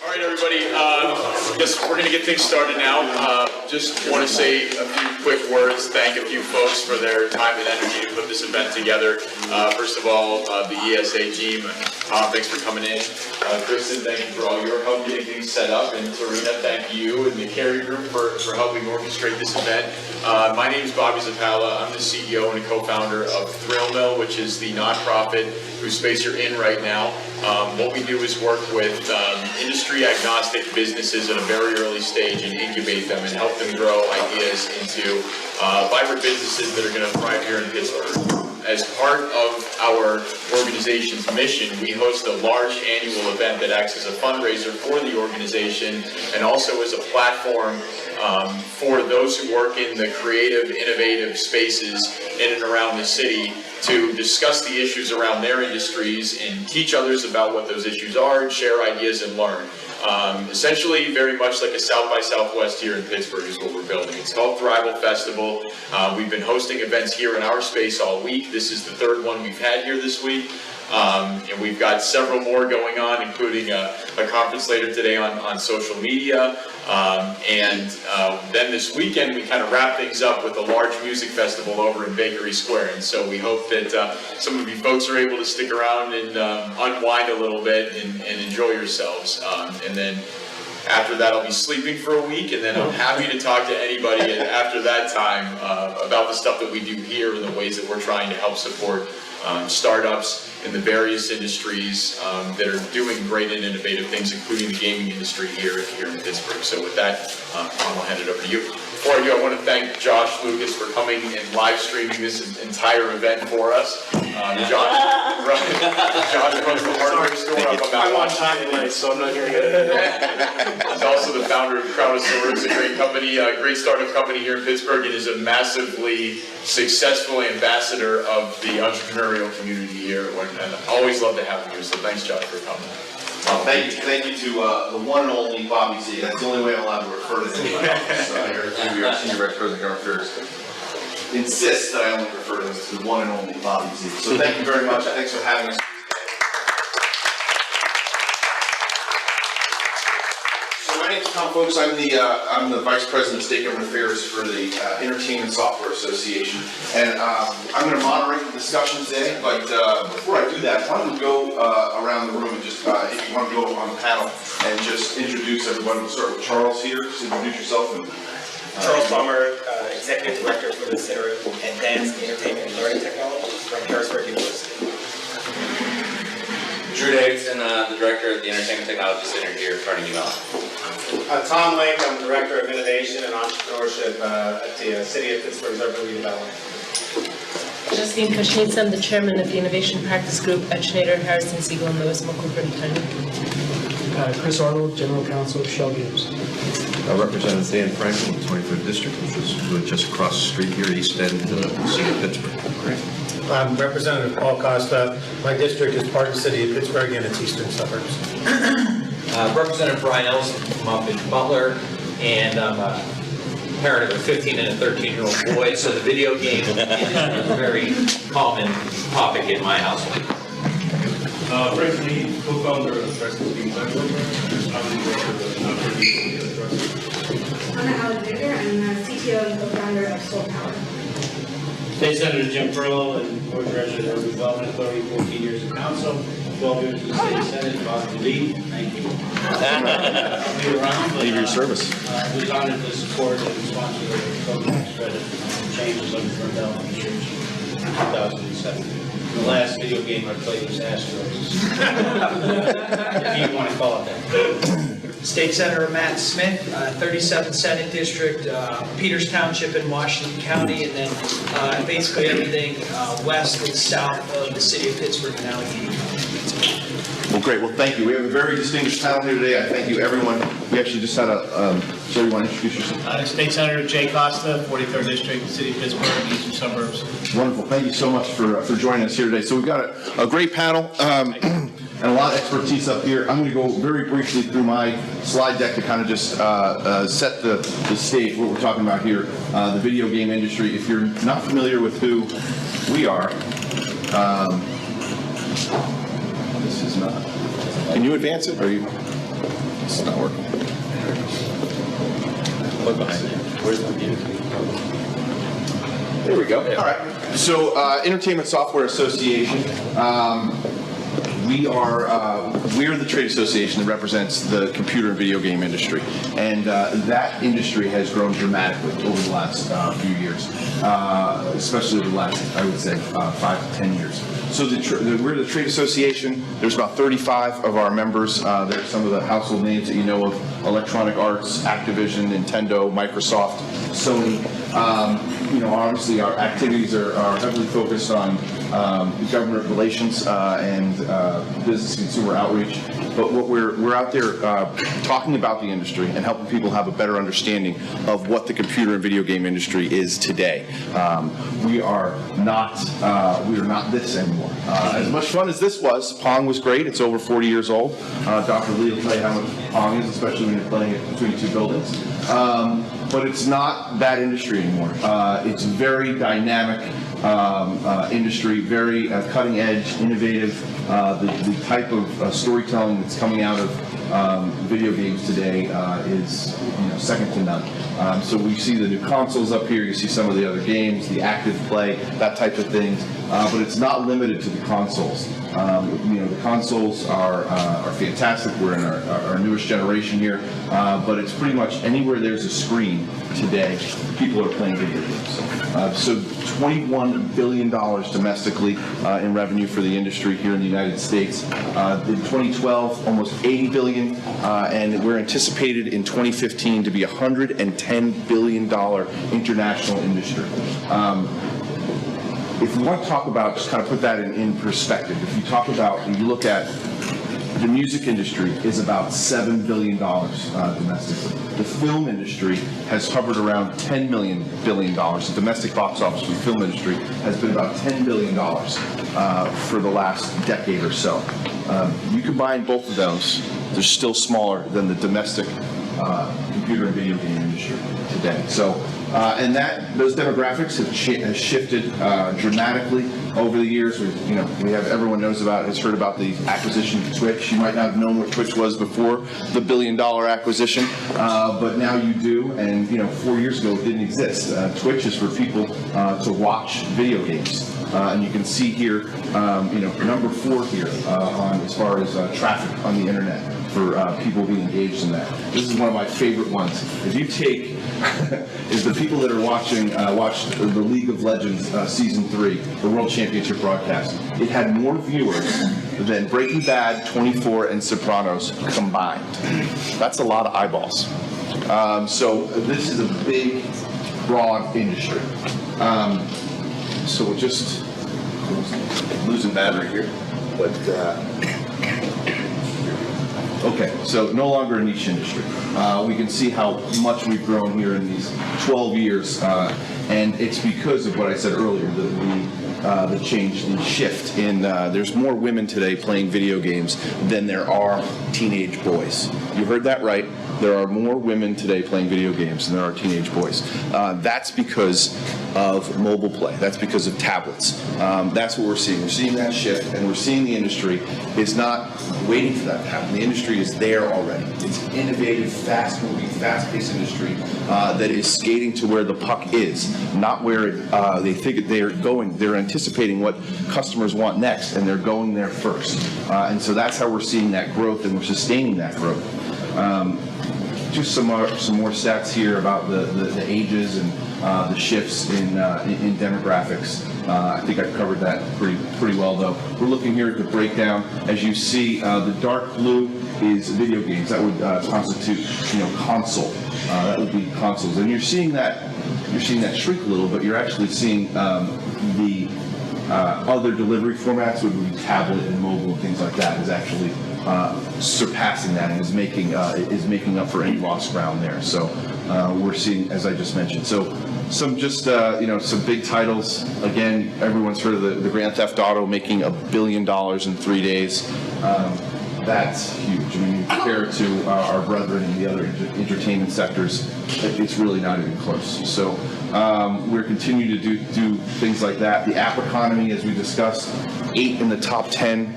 All right, everybody. I guess we're going to get things started now. Just want to say a few quick words. Thank a few folks for their time and energy to put this event together. First of all, the ESA team. Thanks for coming in. Kristen, thank you for all your help getting things set up. And Tarina, thank you and the Carey Group for helping orchestrate this event. My name is Bobby Zappala. I'm the CEO and co-founder of Thrill Mill, which is the nonprofit whose space you're in right now. What we do is work with industry-agnostic businesses at a very early stage and incubate them and help them grow ideas into vibrant businesses that are going to thrive here in Pittsburgh. As part of our organization's mission, we host a large annual event that acts as a fundraiser for the organization and also as a platform for those who work in the creative, innovative spaces in and around the city to discuss the issues around their industries and teach others about what those issues are and share ideas and learn. Essentially, very much like a South by Southwest here in Pittsburgh is what we're building. It's called Thrival Festival. We've been hosting events here in our space all week. This is the third one we've had here this week. And we've got several more going on, including a conference later today on social media. Then this weekend, we kind of wrap things up with a large music festival over in Bakery Square. And so we hope that some of you folks are able to stick around and unwind a little bit and enjoy yourselves. And then after that, I'll be sleeping for a week, and then I'm happy to talk to anybody after that time about the stuff that we do here and the ways that we're trying to help support startups in the various industries that are doing great and innovative things, including the gaming industry here in Pittsburgh. So with that, I'll hand it over to you. Before I do, I want to thank Josh Lucas for coming and live streaming this entire event for us. Josh runs the hardware store up on I'm on time tonight, so I'm not going to get it. He's also the founder of Crowdosaur. It's a great company, a great startup company here in Pittsburgh, and is a massively successful ambassador of the entrepreneurial community here. And I always love to have him here, so thanks, Josh, for coming. Thank you to the one and only Bobby Z. That's the only way I'm allowed to refer to him in my office. Our Senior Vice President of Government Affairs insists that I only refer to him as the one and only Bobby Z. So thank you very much. Thanks for having us. So my name is Tom Foulkes. I'm the Vice President of State Government Affairs for the Entertainment Software Association, and I'm going to moderate the discussion today. But before I do that, why don't we go around the room and just, if you want to go on the panel and just introduce everybody. We'll start with Charles here. Just introduce yourself. And, Charles Palmer, Executive Director for the Center of Advanced Entertainment and Learning Technology from Harrisburg University. Drew Davidson, the Director of the Entertainment Technology Center here at Carnegie Mellon. Tom Lake, I'm the Director of Innovation and Entrepreneurship at the City of Pittsburgh's Urban Redevelopment. Justine Kashnitz, I'm the Chairman of the Innovation Practice Group at Schneider, Harrison, Siegel, and Lewis McCooper and Chris Arnold, General Counsel of Shell Games. Representative Dan Franklin, 23rd District, which is really just across the street here, East End, City of Pittsburgh. I'm Representative Paul Costa. My district is part of the City of Pittsburgh and its eastern suburbs. Representative Brian Ellison from up in Butler, and I'm a parent of a 15 and a 13-year-old boy, so the video game is a very common topic in my household. Frank Lee, co-founder of Preston Being Lab Program. I'm the director of the Anna Alexander, I'm the CTO and co-founder of Soul Power. State Senator Jim Pearl and Board Treasurer of Urban Development Authority, 14 years in council, 12 years in the State Senate, Boston League. Thank you. I'll be around. Thank you for your service. Was honored to support and sponsor the code tax credit changes under the Development Church in 2007. The last video game I played was Astros. If you want to call it that. State Senator Matt Smith, 37th Senate District, Peters Township in Washington County, and then basically everything west and south of the City of Pittsburgh and Allegheny. Well, great. Well, thank you. We have a very distinguished panel here today. I thank you, everyone. We actually just had so you want to introduce yourself? State Senator Jay Costa, 43rd District, City of Pittsburgh, Eastern Suburbs. Wonderful. Thank you so much for joining us here today. So we've got a great panel and a lot of expertise up here. I'm going to go very briefly through my slide deck to kind of just set the stage, what we're talking about here, the video game industry. If you're not familiar with who we are, this is not. Can you advance it? Or are you? It's not working. Look behind you. Where's the view? There we go. All right. So, Entertainment Software Association. We're the trade association that represents the computer and video game industry, and that industry has grown dramatically over the last few years, especially over the last, I would say, 5 to 10 years. So we're the trade association. There's about 35 of our members. There's some of the household names that you know of: Electronic Arts, Activision, Nintendo, Microsoft, Sony. Obviously our activities are heavily focused on government relations and business consumer outreach. But what we're out there talking about the industry and helping people have a better understanding of what the computer and video game industry is today. We are not this anymore. As much fun as this was, Pong was great. It's over 40 years old. Dr. Lee will tell you how much Pong is, especially when you're playing it between two buildings. But it's not that industry anymore. It's very dynamic industry, very cutting edge, innovative. The type of storytelling that's coming out of video games today is second to none. So we see the new consoles up here. You see some of the other games, the active play, that type of thing. But it's not limited to the consoles. The consoles are fantastic. We're in our newest generation here, but it's pretty much anywhere there's a screen today, people are playing video games. So $21 billion domestically in revenue for the industry here in the United States. In 2012, almost $80 billion, and we're anticipated in 2015 to be $110 billion international industry. If we want to talk about, just kind of put that in perspective, if you look at the music industry is about $7 billion domestically. The film industry has hovered around $10 billion. The domestic box office for the film industry has been about $10 billion for the last decade or so. You combine both of those, they're still smaller than the domestic computer and video game industry today. So, and those demographics have shifted dramatically over the years. Everyone has heard about the acquisition of Twitch. You might not have known what Twitch was before the $1 billion acquisition, but now you do. And 4 years ago it didn't exist. Twitch is for people to watch video games. And you can see here, number 4 here on as far as traffic on the internet for people being engaged in that. This is one of my favorite ones. If you take, is the people that are watched the League of Legends Season 3, the World Championship broadcast. It had more viewers than Breaking Bad, 24, and Sopranos combined. That's a lot of eyeballs. So this is a big, broad industry. So we're just losing battery here, but okay, so no longer a niche industry. We can see how much we've grown here in these 12 years, and it's because of what I said earlier, the change, the shift in, there's more women today playing video games than there are teenage boys. You heard that right. There are more women today playing video games than there are teenage boys. That's because of mobile play. That's because of tablets. That's what we're seeing. We're seeing that shift, and we're seeing the industry is not waiting for that to happen. The industry is there already. It's an innovative, fast-moving, fast-paced industry that is skating to where the puck is, not where they think they're going. They're anticipating what customers want next, and they're going there first. And so that's how we're seeing that growth, and we're sustaining that growth. Just some more stats here about the ages and the shifts in demographics. I think I've covered that pretty well, though. We're looking here at the breakdown. As you see, the dark blue is video games. That would constitute, console. That would be consoles, and you're seeing that shrink a little, but you're actually seeing the other delivery formats, would be tablet and mobile and things like that, is actually surpassing that and is making up for any lost ground there. So we're seeing, as I just mentioned, so some some big titles. Again, everyone's heard of the Grand Theft Auto making $1 billion in 3 days. That's huge. I mean, you compare it to our brethren in the other entertainment sectors, it's really not even close. So we're continuing to do things like that. The app economy, as we discussed, 8 in the top 10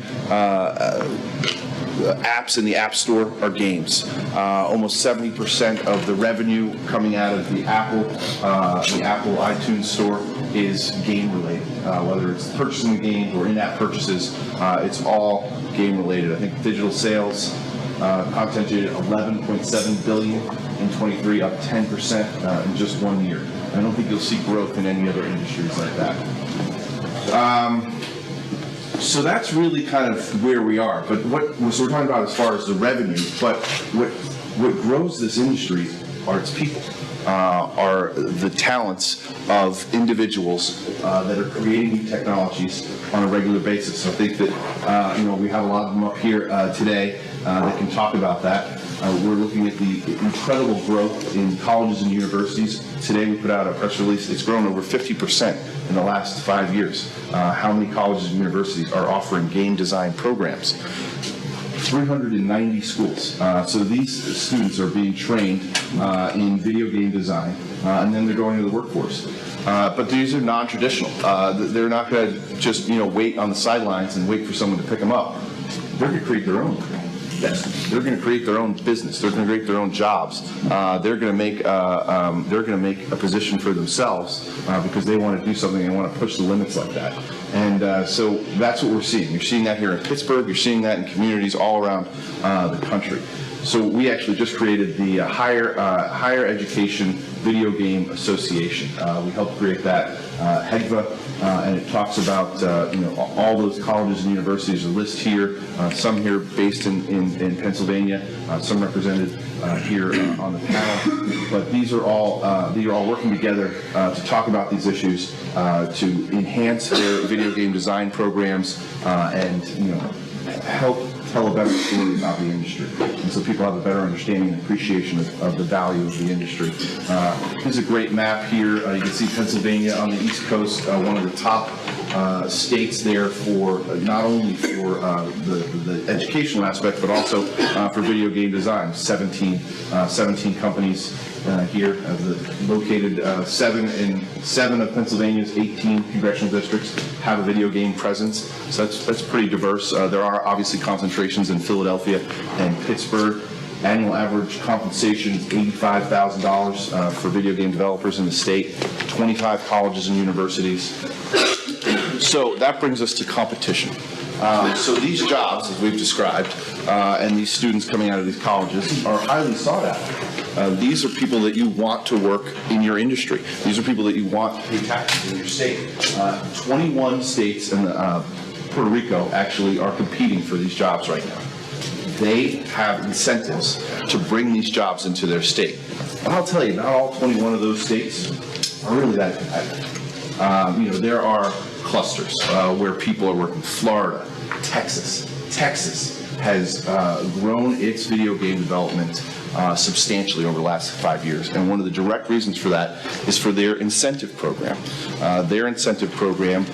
apps in the App Store are games. Almost 70% of the revenue coming out of the Apple iTunes Store is game related. Whether it's purchasing the games or in-app purchases, it's all game related. I think digital sales content did 11.7 billion in 23, up 10% in just 1 year. I don't think you'll see growth in any other industries like that. So that's really kind of where we are. But so we're talking about as far as the revenue, but what grows this industry are its people, are the talents of individuals that are creating new technologies on a regular basis. So I think that we have a lot of them up here today that can talk about that. We're looking at the incredible growth in colleges and universities. Today we put out a press release. It's grown over 50% in the last 5 years. How many colleges and universities are offering game design programs? 390 schools. So these students are being trained in video game design, and then they're going to the workforce. But these are non-traditional. They're not going to just wait on the sidelines and wait for someone to pick them up. They're going to create their own. They're going to create their own business. They're going to create their own jobs. They're going to make a position for themselves because they want to do something. They want to push the limits like that. And so that's what we're seeing. You're seeing that here in Pittsburgh. You're seeing that in communities all around the country. So we actually just created the Higher Education Video Game Association. We helped create that, HEGVA, and it talks about all those colleges and universities are listed here. Some here based in Pennsylvania, some represented here on the panel. But these are all working together to talk about these issues, to enhance their video game design programs, and help tell a better story about the industry, and so people have a better understanding and appreciation of the value of the industry. Here's a great map here. You can see Pennsylvania on the East Coast, one of the top states there for not only for the educational aspect, but also for video game design. 17 companies here, located 7 of Pennsylvania's 18 congressional districts have a video game presence. So that's pretty diverse. There are obviously concentrations in Philadelphia and Pittsburgh. Annual average compensation is $85,000 for video game developers in the state, 25 colleges and universities. So that brings us to competition. So these jobs, as we've described, and these students coming out of these colleges are highly sought after. These are people that you want to work in your industry. These are people that you want to pay taxes in your state. 21 states and Puerto Rico actually are competing for these jobs right now. They have incentives to bring these jobs into their state. And I'll tell you, not all 21 of those states are really that competitive. There are clusters where people are working. Florida, Texas. Texas has grown its video game development substantially over the last 5 years. And one of the direct reasons for that is for their incentive program. Their incentive program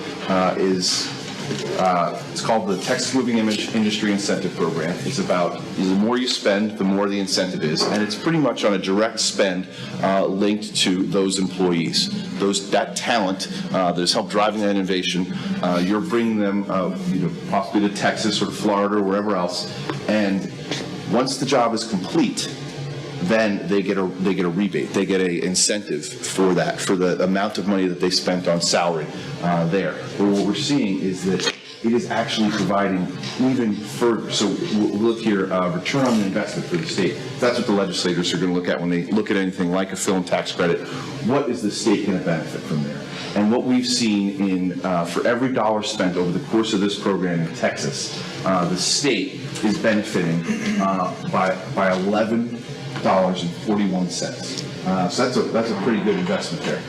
is it's called the Texas Moving Image Industry Incentive Program. It's about the more you spend, the more the incentive is, and it's pretty much on a direct spend linked to those employees, that talent that has helped driving that innovation. You're bringing them, possibly to Texas or to Florida or wherever else, and once the job is complete, then they get a rebate. They get an incentive for that, for the amount of money that they spent on salary there. But what we're seeing is that it is actually providing even further. So we'll look here, return on the investment for the state. That's what the legislators are going to look at when they look at anything like a film tax credit. What is the state going to benefit from there? And what we've seen in for every dollar spent over the course of this program in Texas, the state is benefiting by $11.41. So that's a pretty good investment there.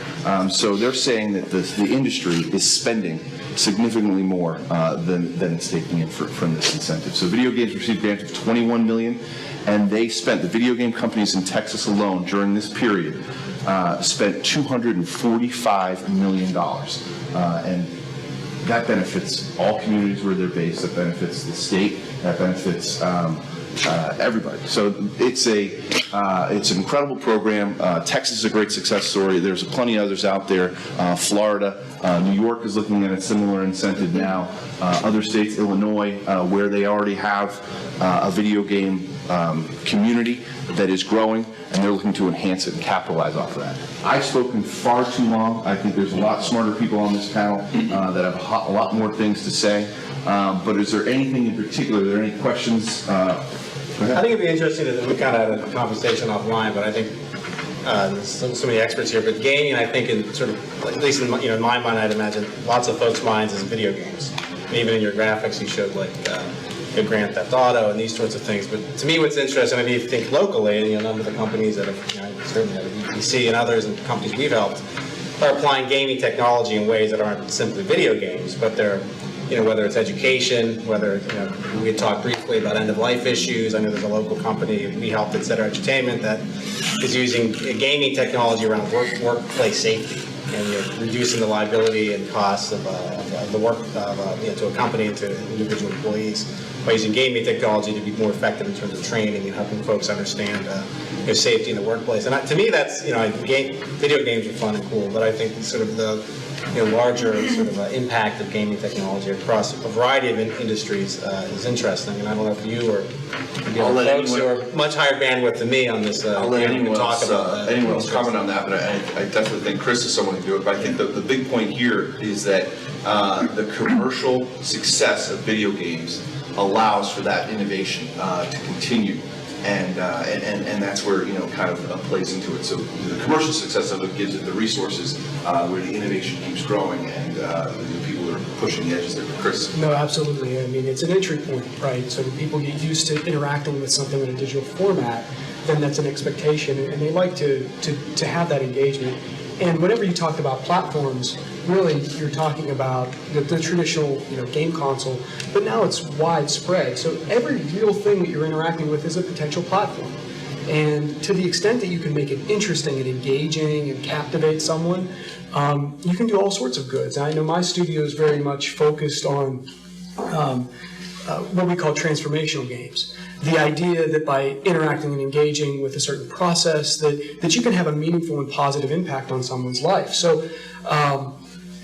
So they're saying that the industry is spending significantly more than it's taking in from this incentive. So video games received grants of $21 million, and the video game companies in Texas alone during this period spent $245 million. And that benefits all communities where they're based. That benefits the state. That benefits everybody. So it's an incredible program. Texas is a great success story. There's plenty of others out there. Florida, New York is looking at a similar incentive now. Other states, Illinois, where they already have a video game community that is growing, and they're looking to enhance it and capitalize off of that. I've spoken far too long. I think there's a lot smarter people on this panel that have a lot more things to say. But is there anything in particular? Are there any questions? I think it'd be interesting that we kind of had a conversation offline, but I think there's so many experts here. But gaming, I think, in sort of, at least in my mind, I'd imagine lots of folks' minds is video games. And even in your graphics, you showed like Grand Theft Auto and these sorts of things. But to me, what's interesting, I mean, if you think locally, a number of the companies that have, certainly ESA and others and companies we've helped, are applying gaming technology in ways that aren't simply video games, but they're, whether it's education, whether, we had talked briefly about end-of-life issues. I know there's a local company we helped at Center Entertainment that is using gaming technology around workplace safety and reducing the liability and costs of the work to a company and to individual employees by using gaming technology to be more effective in terms of training and helping folks understand safety in the workplace. And to me, that's, video games are fun and cool, but I think sort of the larger sort of impact of gaming technology across a variety of industries is interesting. And I don't know if you or the other folks who are much higher bandwidth than me on this I'll let anyone talk about that. Anyone else comment on that, but I definitely think Chris is someone to do it. But I think the big point here is that the commercial success of video games allows for that innovation to continue. And that's where, kind of plays into it. So the commercial success of it gives it the resources where the innovation keeps growing and the people are pushing the edges there. Chris? No, absolutely. I mean, it's an entry point, right? So when people get used to interacting with something in a digital format, then that's an expectation, and they like to have that engagement. And whenever you talk about platforms, really you're talking about the traditional game console, but now it's widespread. So every real thing that you're interacting with is a potential platform. And to the extent that you can make it interesting and engaging and captivate someone, you can do all sorts of goods. And I know my studio is very much focused on what we call transformational games. The idea that by interacting and engaging with a certain process that you can have a meaningful and positive impact on someone's life. So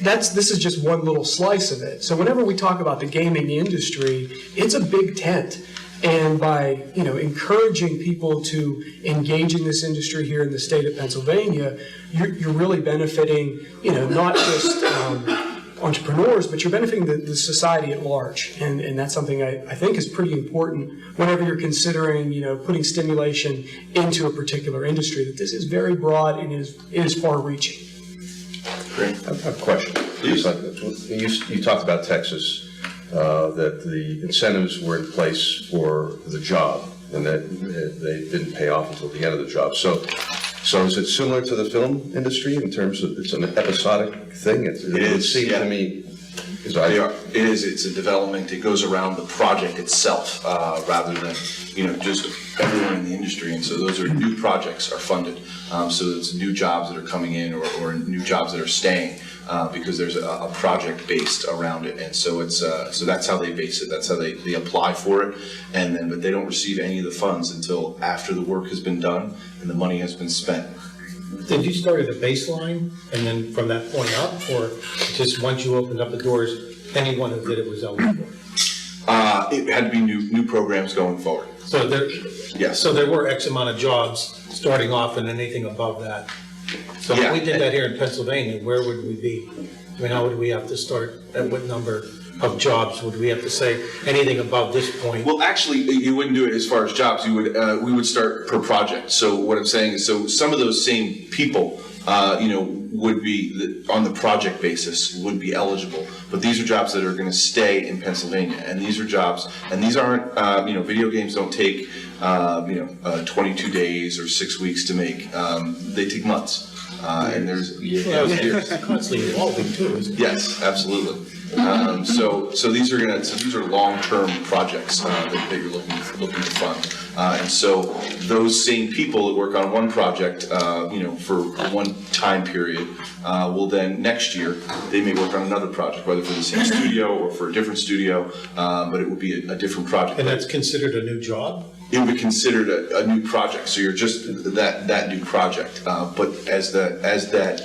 this is just one little slice of it. So whenever we talk about the gaming industry, it's a big tent. And by encouraging people to engage in this industry here in the state of Pennsylvania, you're really benefiting not just entrepreneurs, but you're benefiting the society at large, and that's something I think is pretty important whenever you're considering putting stimulation into a particular industry. That this is very broad and is far-reaching. Great. I have a question. Please. You talked about Texas, that the incentives were in place for the job, and that they didn't pay off until the end of the job. So is it similar to the film industry in terms of it's an episodic thing? It is. Seems to me. It is. It's a development. It goes around the project itself rather than just everyone in the industry. And so those are new projects are funded. So it's new jobs that are coming in or new jobs that are staying because there's a project based around it. And so it's so that's how they base it. That's how they apply for it. But they don't receive any of the funds until after the work has been done and the money has been spent. Did you start at a baseline and then from that point up, or just once you opened up the doors, anyone who did it was eligible? It had to be new programs going forward. So there, Yes. So there were X amount of jobs starting off, and anything above that. So if we did that here in Pennsylvania, where would we be? I mean, how would we have to start? At what number of jobs would we have to say? Anything above this point? Well, actually, you wouldn't do it as far as jobs. You would we would start per project. So what I'm saying is, so some of those same people, would be on the project basis would be eligible. But these are jobs that are going to stay in Pennsylvania, and these are jobs, and these aren't, video games don't take, 22 days or 6 weeks to make. They take months, and there's years. Constantly evolving too, isn't it? Yes, absolutely. So these are long-term projects that you're looking to fund. And so those same people that work on one project, for one time period, will then next year, they may work on another project, whether for the same studio or for a different studio, but it would be a different project. And that's considered a new job? It would be considered a new project, so you're just that new project. But as that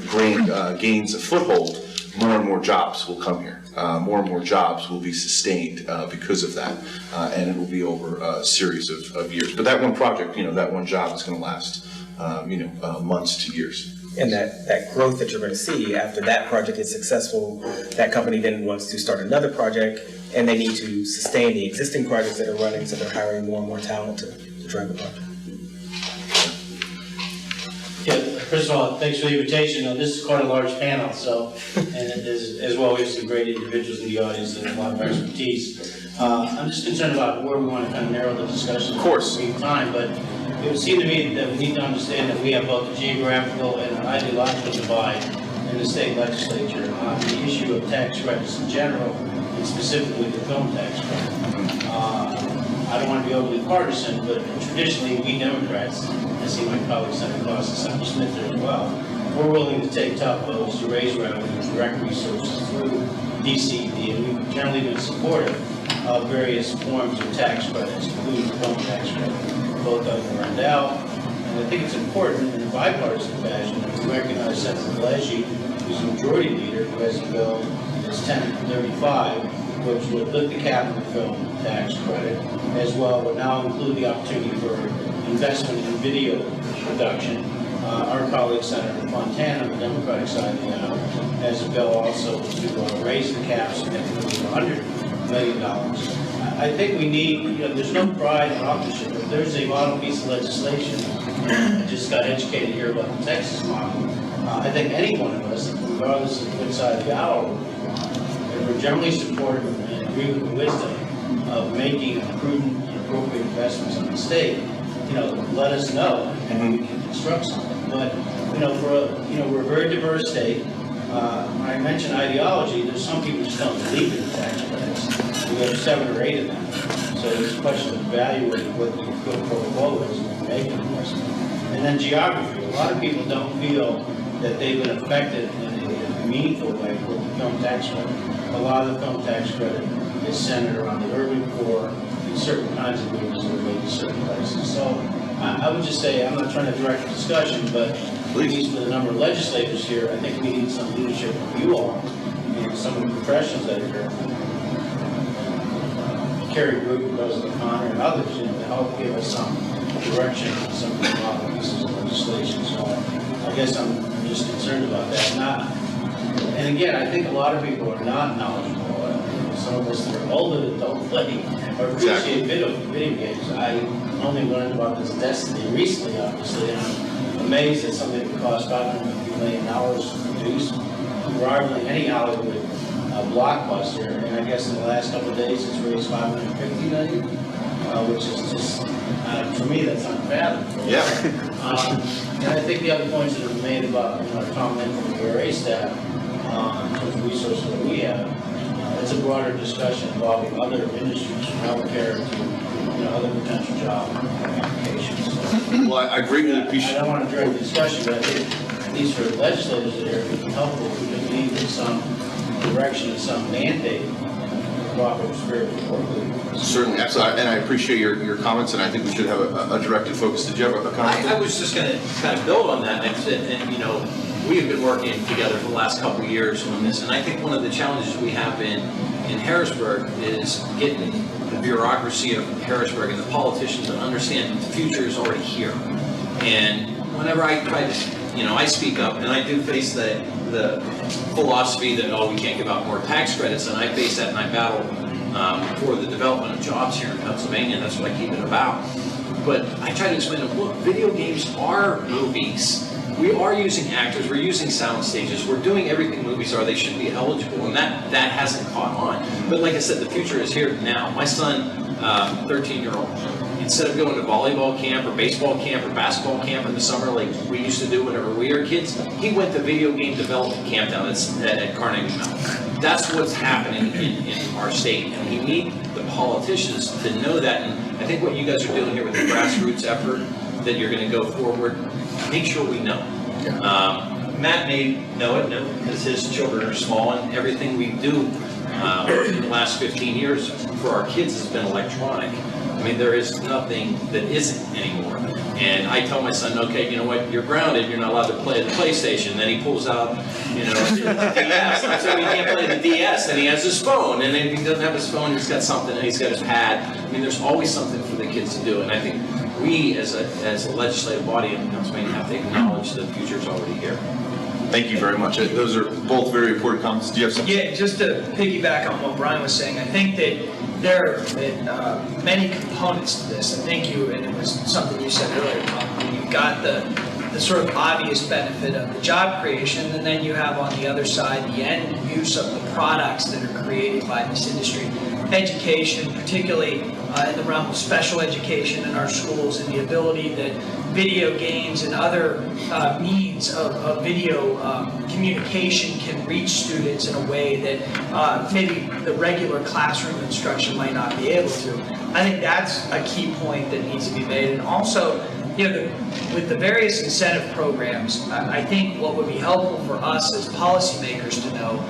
grant gains a foothold, more and more jobs will come here. More and more jobs will be sustained because of that, and it will be over a series of years. But that one project, that one job is going to last, months to years. And that growth that you're going to see after that project is successful, that company then wants to start another project, and they need to sustain the existing projects that are running, so they're hiring more and more talent to drive the project. Yeah, first of all, thanks for the invitation. This is quite a large panel, and as well, we have some great individuals in the audience and a lot of expertise. I'm just concerned about where we want to kind of narrow the discussion. Of course. In time, but it would seem to me that we need to understand that we have both the geographical and ideological divide in the state legislature on the issue of tax credits in general, and specifically the film tax credit. I don't want to be overly partisan, but traditionally, we Democrats, I see my colleague Senator Claus and Senator Smith there as well, we're willing to take tough votes to raise revenue and direct resources through DCD, and we've generally been supportive of various forms of tax credits, including the film tax credit. Both of them earned out, and I think it's important in a bipartisan fashion that we recognize Senator Pelleggi, who's the majority leader, who has a bill that's 1035, which would lift the cap on the film tax credit, as well would now include the opportunity for investment in video production. Our colleague Senator Fontana on the Democratic side of the aisle has a bill also to raise the cap significantly to $100 million. I think we need, there's no pride in authorship. If there's a model piece of legislation, I just got educated here about the Texas model, I think any one of us, regardless of which side of the aisle we're generally supportive and agree with the wisdom of making prudent and appropriate investments in the state, let us know and we can construct something. But, we're a very diverse state. When I mention ideology, there's some people just don't believe in the tax credits. We have 7 or 8 of them. So it's a question of evaluating what the good portfolio is and making an investment. And then geography. A lot of people don't feel that they've been affected in a meaningful way with the film tax credit. A lot of the film tax credit is centered around the urban core and certain kinds of movies that are made to certain places. So I would just say, I'm not trying to direct the discussion, but at least for the number of legislators here, I think we need some leadership from you all and some of the professions that are here. Kerry Group, President Connor, and others, to help give us some direction on some of the model pieces of legislation. So I guess I'm just concerned about that. And again, I think a lot of people are not knowledgeable. Some of us that are older that don't play or appreciate video games. I only learned about this Destiny recently, obviously, and I'm amazed that something that cost $550 million to produce, rivaling any Hollywood blockbuster. And I guess in the last couple of days, it's raised $550 million, which is just, for me, that's unfathomable. Yeah. And I think the other points that are made about our Tom Lynn from the ERA staff, in terms of resources that we have, it's a broader discussion involving other industries, from healthcare to other potential job applications. So, Well, I greatly appreciate. I don't want to direct the discussion, but I think at least for legislators that are being helpful, we can lead in some direction and some mandate in a cooperative spirit to work with. Certainly, absolutely, and I appreciate your comments, and I think we should have a directed focus. Did you have a comment? I was just going to kind of build on that, and we have been working together for the last couple of years on this, and I think one of the challenges we have in Harrisburg is getting the bureaucracy of Harrisburg and the politicians to understand the future is already here. And whenever I try to, I speak up, and I do face the philosophy that, we can't give out more tax credits, and I face that and I battle for the development of jobs here in Pennsylvania. That's what I keep it about. But I try to explain to them, look, video games are movies. We are using actors, we're using sound stages, we're doing everything movies are, they should be eligible, and that hasn't caught on. But like I said, the future is here now. My son, 13-year-old, instead of going to volleyball camp or baseball camp or basketball camp in the summer like we used to do whenever we were kids, he went to video game development camp down at Carnegie Mellon. that's what's happening in our state, and we need the politicians to know that. And I think what you guys are doing here with the grassroots effort that you're going to go forward, make sure we know. Matt may know it, because his children are small, and everything we do in the last 15 years for our kids has been electronic. I mean, there is nothing that isn't anymore. And I tell my son, okay, you know what, you're grounded, you're not allowed to play the PlayStation. Then he pulls out, the DS. I said, well, he can't play the DS. And he has his phone. And then if he doesn't have his phone, he's got something, and he's got his pad. I mean, there's always something for the kids to do. And I think we, as a legislative body in Pennsylvania, have to acknowledge the future's already here. Thank you very much. Those are both very important comments. Do you have something? Yeah, just to piggyback on what Brian was saying, I think that there are many components to this. I think and it was something you said earlier, Tom, you've got the sort of obvious benefit of the job creation, and then you have on the other side the end use of the products that are created by this industry. Education, particularly in the realm of special education in our schools, and the ability that video games and other means of video communication can reach students in a way that maybe the regular classroom instruction might not be able to. I think that's a key point that needs to be made. And also, with the various incentive programs, I think what would be helpful for us as policymakers to know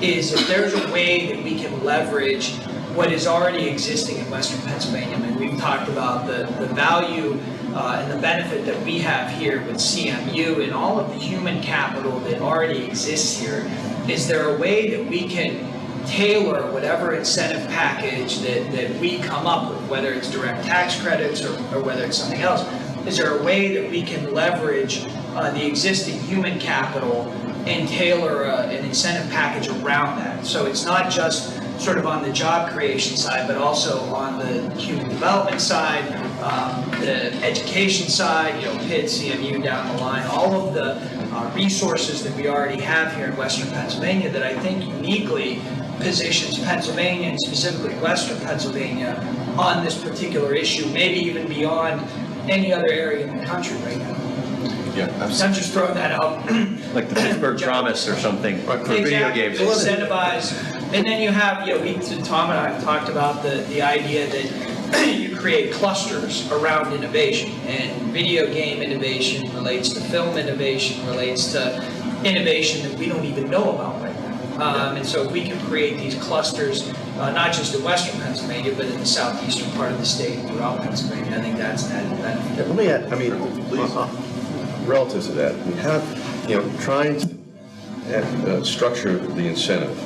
is if there's a way that we can leverage what is already existing in Western Pennsylvania. I mean, we've talked about the value and the benefit that we have here with CMU and all of the human capital that already exists here. Is there a way that we can tailor whatever incentive package that we come up with, whether it's direct tax credits or whether it's something else? Is there a way that we can leverage the existing human capital and tailor an incentive package around that? So it's not just sort of on the job creation side, but also on the human development side, the education side, Pitt, CMU down the line, all of the resources that we already have here in Western Pennsylvania that I think uniquely positions Pennsylvania, and specifically Western Pennsylvania, on this particular issue, maybe even beyond any other area in the country right now. Yeah, I'm just throwing that out. Like the Pittsburgh Promise or something for video games. Incentivize. And then you have, Tom and I have talked about the idea that you create clusters around innovation, and video game innovation relates to film innovation, relates to innovation that we don't even know about right now. And so if we can create these clusters, not just in Western Pennsylvania, but in the southeastern part of the state and throughout Pennsylvania, I think that's an added benefit. Yeah, let me add, relative to that, we have, trying to structure the incentive.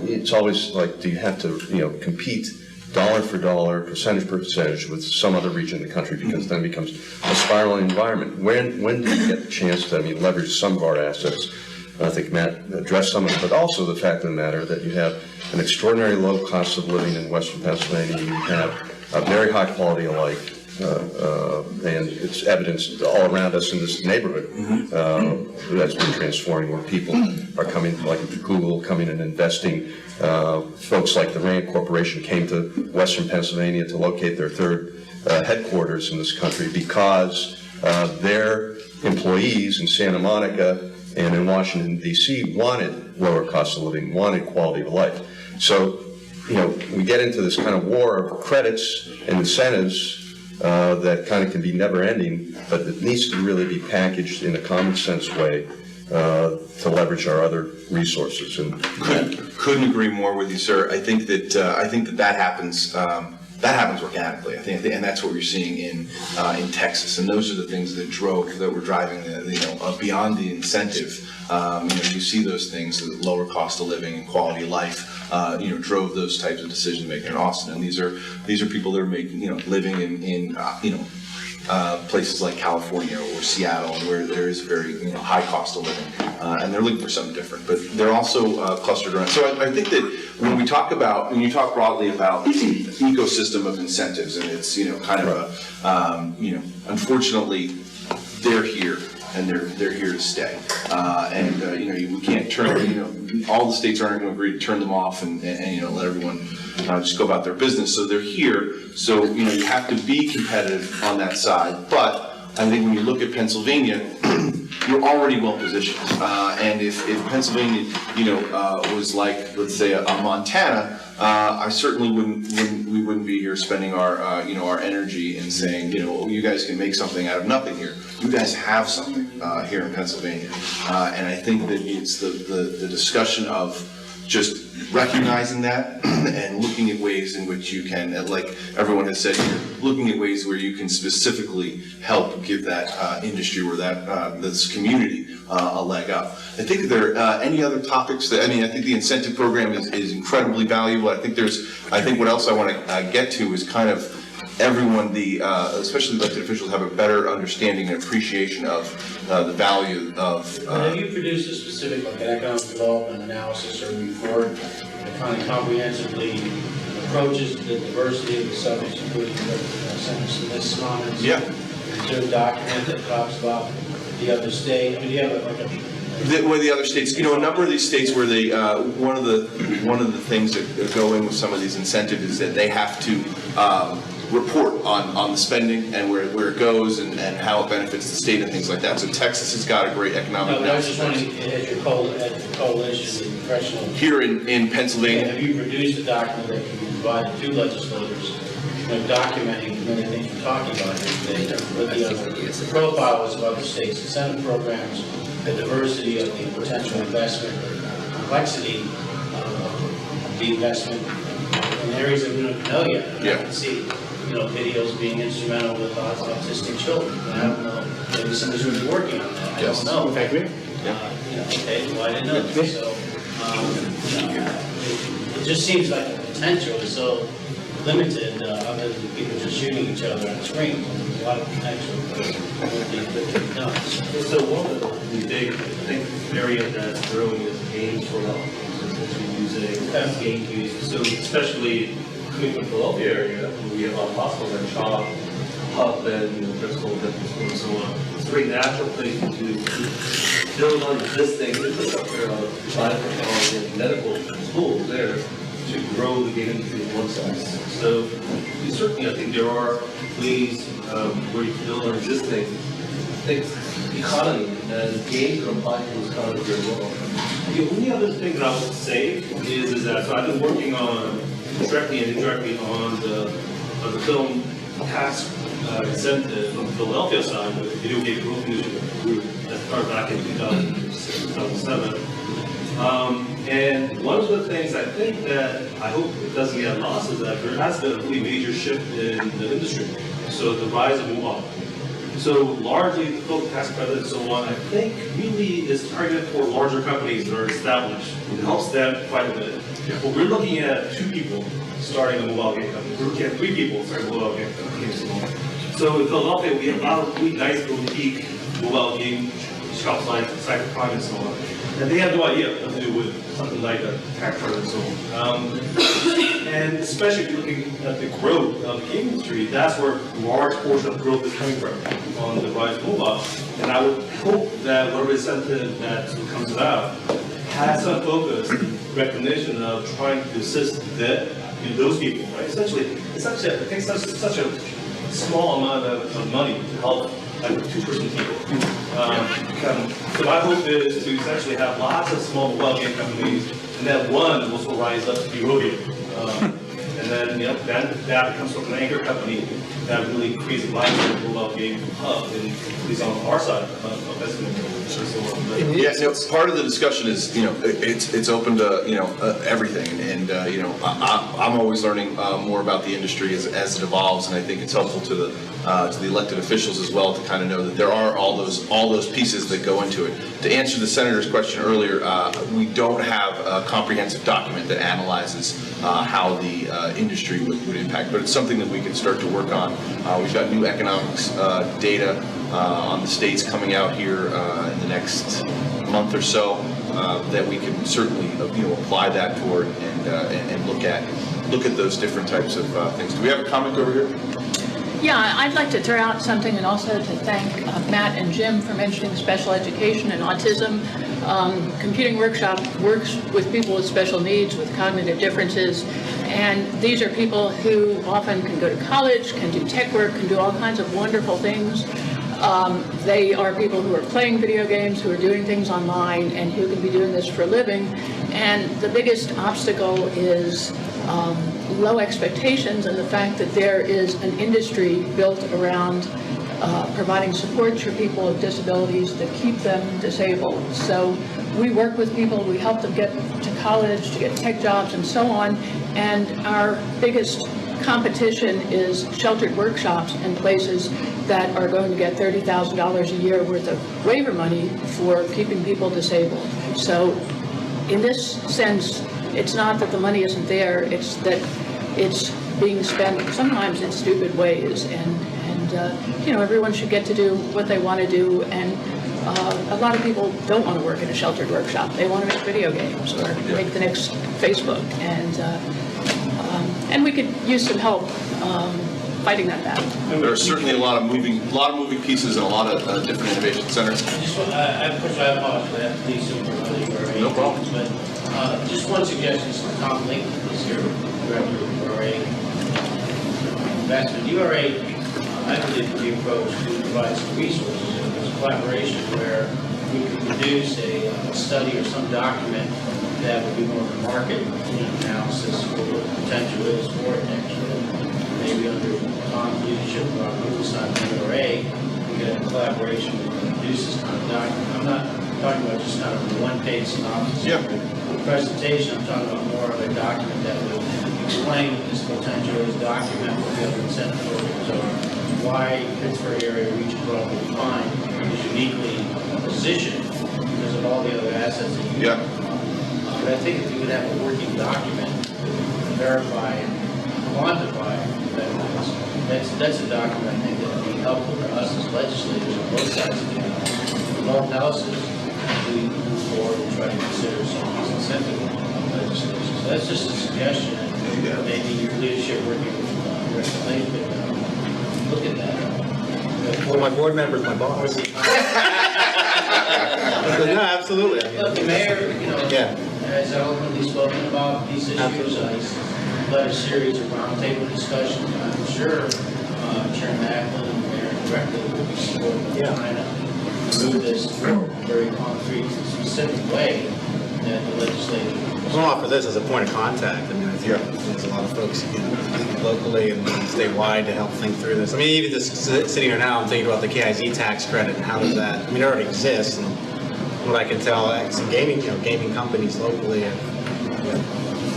It's always like, do you have to, compete dollar for dollar, percentage per percentage with some other region in the country, because then it becomes a spiraling environment. When do you get the chance to, leverage some of our assets? I think Matt addressed some of it, but also the fact of the matter that you have an extraordinary low cost of living in Western Pennsylvania. You have a very high quality of life. And it's evidenced all around us in this neighborhood that's been transforming, where people are coming, like Google, coming and investing. Folks like the Rand Corporation came to Western Pennsylvania to locate their third headquarters in this country because their employees in Santa Monica and in Washington, D.C. wanted lower cost of living, wanted quality of life. So, we get into this kind of war of credits and incentives that kind of can be never ending, but it needs to really be packaged in a common sense way to leverage our other resources. And couldn't agree more with you, sir. I think that happens. That happens organically, I think, and that's what we're seeing in Texas. And those are the things that were driving beyond the incentive. You see those things, the lower cost of living and quality of life, drove those types of decision making in Austin. And these are people that are making, living in places like California or Seattle, where there is a very high cost of living, and they're looking for something different. But they're also clustered around. So I think that when you talk broadly about the ecosystem of incentives, and it's kind of a unfortunately they're here. And they're here to stay, we can't turn. All the states aren't going to agree to turn them off and let everyone just go about their business. So they're here. So you have to be competitive on that side, but I think when you look at Pennsylvania, you're already well positioned. And if Pennsylvania, was like, let's say, a Montana, I certainly we wouldn't be here spending our, our energy in saying, you guys can make something out of nothing here. You guys have something here in Pennsylvania. And I think that it's the discussion of just recognizing that and looking at ways in which you can, like everyone has said here, looking at ways where you can specifically help give that industry or that this community a leg up. I think there are any other topics that, I think the incentive program is incredibly valuable. I think what else I want to get to is kind of everyone, especially elected officials, have a better understanding and appreciation of the value of. Have you produced a specific economic development analysis or report that kind of comprehensively approaches the diversity of the subjects, including the sentence in this comments? Yeah. Is there a document that talks about the other state? Do you have Where the other states, a number of these states where they, one of the things that go in with some of these incentives is that they have to report on the spending and where it goes and how it benefits the state and things like that. So Texas has got a great economic analysis. I was just wondering, at your coalition, the congressional. Here in Pennsylvania. Have you produced a document that can be provided to legislators, documenting many things you're talking about here today, what the profiles of other states' incentive programs, the diversity of the potential investment, the complexity of the investment in areas that we don't know yet. Yeah. I can see, videos being instrumental with autistic children. I don't know, maybe somebody's really working on that. I don't know. Okay. Okay, well, I didn't know that. So, it just seems like the potential is so limited, other than people just shooting each other on screens. There's a lot of potential for what can be done. So one of the big, area that's growing is games for all. Using game use. So especially coming from the Philadelphia area, where we have a lot of hospitals like CHOP, HUP, and Bristol, and so on. It's a very natural place to build on existing infrastructure of biotechnology and medical schools there to grow the game industry in one sense. So certainly I think there are ways where you can build on existing economy, and games are applied to this economy very well. The only other thing that I would say is that, so I've been working on, directly and indirectly on the film tax incentive from the Philadelphia side with the video game growth initiative group that started back in 2006, 2007. And one of the things I think that I hope it doesn't get lost is that there has been a really major shift in the industry. So the rise of mobile. So largely the film tax credit and so on, I think really is targeted for larger companies that are established. It helps them quite a bit. But we're looking at 2 people starting a mobile game company. We're looking at 3 people starting a mobile game company. So in Philadelphia, we have a lot of really nice boutique mobile game shops like Cyberprime and so on. And they have no idea what to do with something like a tax credit and so on. And especially if you're looking at the growth of the game industry, that's where a large portion of growth is coming from on the rise of mobile. And I would hope that whatever incentive that comes about has some focus and recognition of trying to assist those people, right? Essentially, it's such a small amount of money to help like a 2-person team. So my hope is to essentially have lots of small mobile game companies, and that one will also rise up to be rodeo. And then that becomes sort of an anchor company that really creates a life of mobile game hub, and at least on our side of investment. Yeah, part of the discussion is, it's open to, everything, and, I'm always learning more about the industry as it evolves, and I think it's helpful to the elected officials as well to kind of know that there are all those pieces that go into it. To answer the senator's question earlier, we don't have a comprehensive document that analyzes how the industry would impact, but it's something that we can start to work on. We've got new economics data on the states coming out here in the next month or so that we can certainly apply that toward and look at those different types of things. Do we have a comment over here? Yeah, I'd like to throw out something and also to thank Matt and Jim for mentioning special education and autism. Computing Workshop works with people with special needs, with cognitive differences, and these are people who often can go to college, can do tech work, can do all kinds of wonderful things, They are people who are playing video games, who are doing things online, and who can be doing this for a living. And the biggest obstacle is low expectations and the fact that there is an industry built around providing support for people with disabilities that keep them disabled. So we work with people, we help them get to college, to get tech jobs and so on, and our biggest competition is sheltered workshops in places that are going to get $30,000 a year worth of waiver money for keeping people disabled. So in this sense, it's not that the money isn't there, it's that it's being spent sometimes in stupid ways, and you know, everyone should get to do what they want to do, and a lot of people don't want to work in a sheltered workshop. They want to make video games or make the next Facebook, and we could use some help fighting that battle. There are certainly a lot of moving pieces and a lot of different innovation centers. I apologize, I have to leave soon for the URA. No problem. But just one suggestion, since Tom Lincoln is here, director of URA. Investment URA, I believe the approach to provide some resources. There's a collaboration where we could produce a study or some document that would be more of a market analysis for what the potential is for it next year. Maybe under Tom's leadership of our group side of the URA, we could have a collaboration to produce this kind of document. I'm not talking about just kind of a one-page synopsis presentation. I'm talking about more of a document that would explain what this potential is, document what the other incentive programs are, why Pittsburgh area reach probably fine is uniquely positioned because of all the other assets that you have. But I think if you could have a working document to verify and quantify benefits, that's a document I think that would be helpful for us as legislators on both sides of the aisle. For both houses, we move forward and try to consider some of these incentive legislation. So that's just a suggestion. Maybe your leadership working with Director Lane could look at that. Well, my board member's my boss. No, absolutely. But the mayor, you know, has eloquently spoken about these issues. He's led a series of roundtable discussions. I'm sure Chairman Ackland and the mayor directly will be supporting trying to move this forward in a very concrete, specific way that the legislature. I'll offer this as a point of contact. I mean, there's a lot of folks locally and statewide to help think through this. I mean, even just sitting here now, I'm thinking about the KIZ tax credit and how does that, I mean, it already exists. And what I can tell, some gaming companies locally have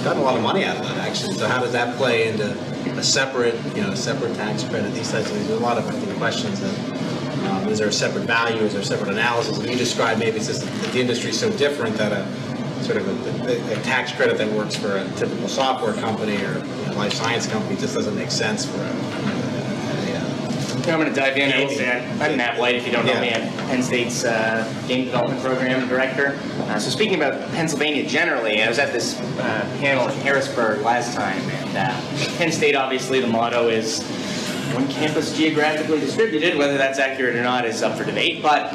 gotten a lot of money out of that, actually. So how does that play into a separate tax credit, these types of things? There's a lot of questions that, is there a separate value, is there a separate analysis? And you described maybe it's just that the industry is so different that a tax credit that works for a typical software company or life science company just doesn't make sense for I'm going to dive in. I will say I'm Matt White, if you don't know me. I'm Penn State's Game Development Program Director. So speaking about Pennsylvania generally, I was at this panel in Harrisburg last time, and Penn State, obviously, the motto is one campus geographically distributed. Whether that's accurate or not is up for debate, but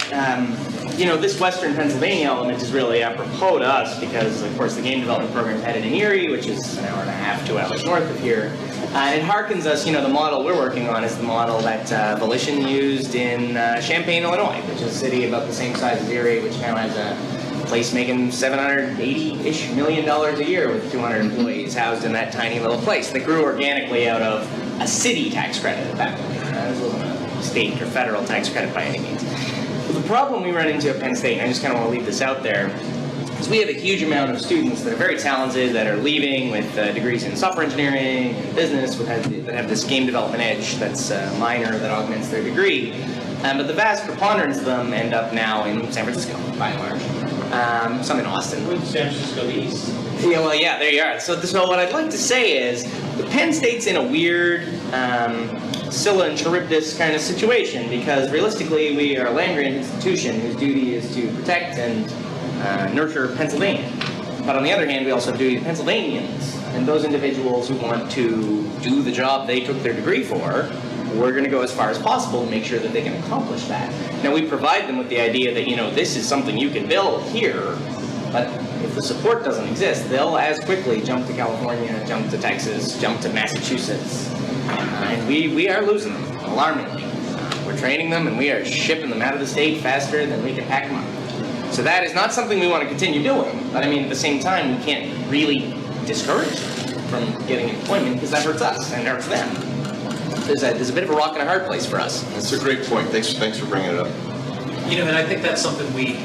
this Western Pennsylvania element is really apropos to us because, of course, the game development program is headed in Erie, which is an hour and a half, 2 hours north of here. And it harkens us, the model we're working on is the model that Volition used in Champaign, Illinois, which is a city about the same size as Erie, which now has a place making $780-ish million a year with 200 employees housed in that tiny little place that grew organically out of a city tax credit at that point. This wasn't a state or federal tax credit by any means. But the problem we run into at Penn State, and I just kind of want to leave this out there, is we have a huge amount of students that are very talented, that are leaving with degrees in software engineering and business, that have this game development edge that's minor that augments their degree. But the vast preponderance of them end up now in San Francisco, by and large. Some in Austin. San Francisco East. Yeah, there you are. So what I'd like to say is, the Penn State's in a weird Scylla and Charybdis kind of situation, because realistically we are a land-grant institution whose duty is to protect and nurture Pennsylvania. But on the other hand, we also have duty to Pennsylvanians, and those individuals who want to do the job they took their degree for, we're going to go as far as possible to make sure that they can accomplish that. Now, we provide them with the idea that, this is something you can build here, but if the support doesn't exist, they'll as quickly jump to California, jump to Texas, jump to Massachusetts, and we are losing them, alarmingly. We're training them, and we are shipping them out of the state faster than we can pack them up. So that is not something we want to continue doing. But I mean, at the same time, we can't really discourage them from getting employment because that hurts us and hurts them. There's a bit of a rock and a hard place for us. That's a great point. Thanks for bringing it up. You know, and I think that's something we,